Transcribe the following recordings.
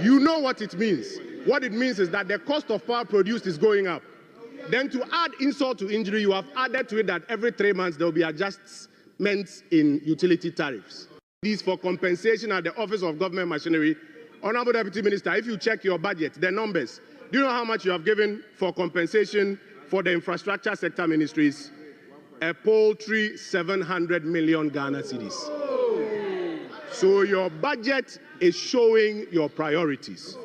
You know what it means. What it means is that the cost of power produced is going up. Then to add insult to injury, you have added to it that every 3 months there will be adjustments in utility tariffs. These for compensation at the Office of Government Machinery. Honorable Deputy Minister, if you check your budget, the numbers, do you know how much you have given for compensation for the infrastructure sector ministries? A paltry 700 million Ghana cedis. So your budget is showing your priorities.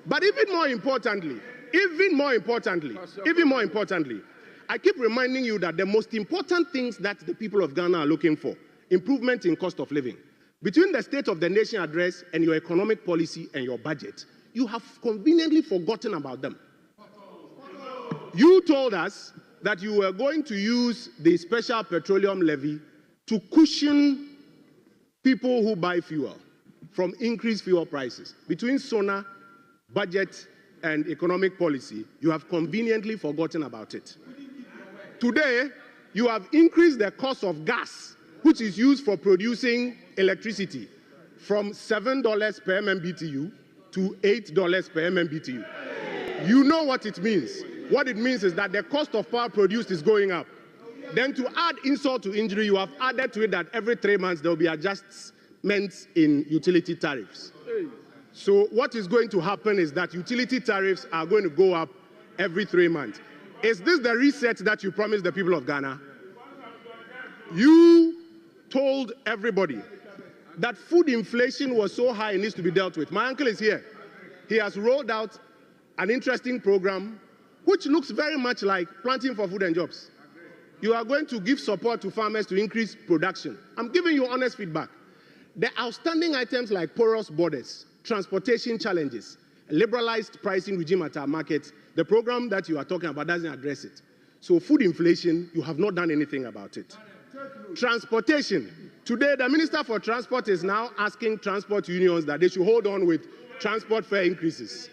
But even more importantly, I keep reminding you that the most important things that the people of Ghana are looking for, improvement in cost of living. Between the State of the Nation address and your economic policy and your budget, you have conveniently forgotten about them. You told us that you were going to use the special petroleum levy to cushion people who buy fuel from increased fuel prices. Between SONA, budget, and economic policy, you have conveniently forgotten about it. Today, you have increased the cost of gas, which is used for producing electricity, from $7 per MMBTU to $8 per MMBTU. You know what it means. What it means is that the cost of power produced is going up. Then to add insult to injury, you have added to it that every 3 months there will be adjustments in utility tariffs. So what is going to happen is that utility tariffs are going to go up every 3 months. Is this the reset that you promised the people of Ghana? You told everybody that food inflation was so high it needs to be dealt with. My uncle is here. He has rolled out an interesting program which looks very much like planting for food and jobs. You are going to give support to farmers to increase production. I'm giving you honest feedback. The outstanding items like porous borders, transportation challenges, liberalized pricing regime at our markets, the program that you are talking about doesn't address it. So food inflation, you have not done anything about it. Transportation. Today, the Minister for Transport is now asking transport unions that they should hold on with transport fare increases.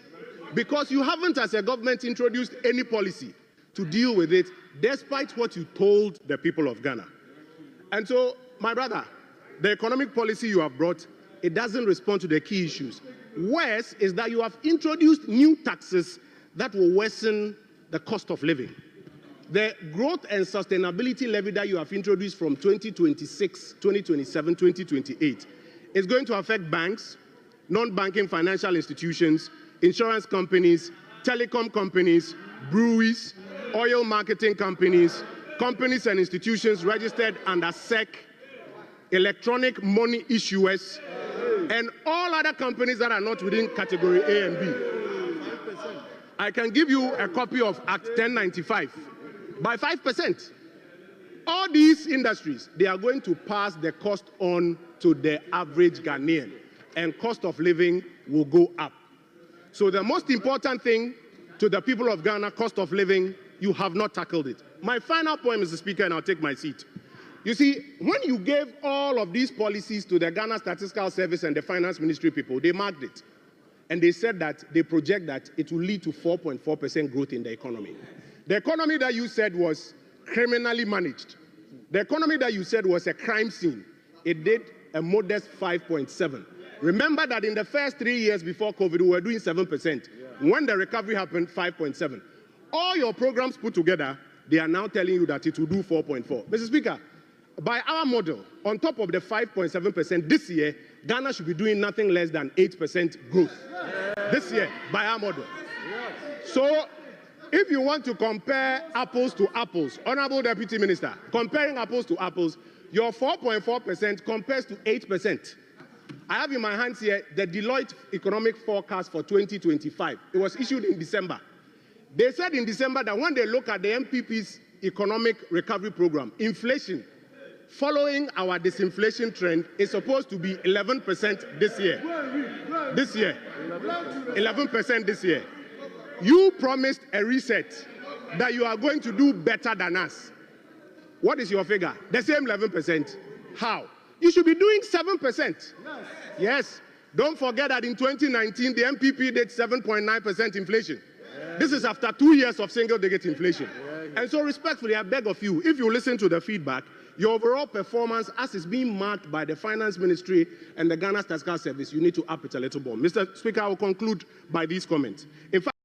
Because you haven't, as a government, introduced any policy to deal with it, despite what you told the people of Ghana. And so, my brother, the economic policy you have brought, it doesn't respond to the key issues. Worse is that you have introduced new taxes that will worsen the cost of living. The growth and sustainability levy that you have introduced from 2026, 2027, 2028 is going to affect banks, non-banking financial institutions, insurance companies, telecom companies, breweries, oil marketing companies, companies and institutions registered under SEC, electronic money issuers, and all other companies that are not within category A and B. I can give you a copy of Act 1095 by 5%. All these industries, they are going to pass the cost on to the average Ghanaian, and cost of living will go up. So the most important thing to the people of Ghana, cost of living, you have not tackled it. My final point, Mr. Speaker, and I'll take my seat. You see, when you gave all of these policies to the Ghana Statistical Service and the Finance Ministry people, they marked it. And they said that they project that it will lead to 4.4% growth in the economy. The economy that you said was criminally managed. The economy that you said was a crime scene. It did a modest 5.7%. Remember that in the first 3 years before COVID, we were doing 7%. When the recovery happened, 5.7%. All your programs put together, they are now telling you that it will do 4.4%. Mr. Speaker, by our model, on top of the 5.7% this year, Ghana should be doing nothing less than 8% growth. This year, by our model. So, if you want to compare apples to apples, Honorable Deputy Minister, comparing apples to apples, your 4.4% compares to 8%. I have in my hands here the Deloitte economic forecast for 2025. It was issued in December. They said in December that when they look at the MPP's economic recovery program, inflation, following our disinflation trend, is supposed to be 11% this year. 11% this year. You promised a reset that you are going to do better than us. What is your figure? The same 11%. How? You should be doing 7%. Yes. Don't forget that in 2019, the MPP did 7.9% inflation. This is after 2 years of single-digit inflation. And so respectfully, I beg of you, if you listen to the feedback, your overall performance, as is being marked by the Finance Ministry and the Ghana Statistical Service, you need to up it a little more. Mr. Speaker, I will conclude by these comments. In fact,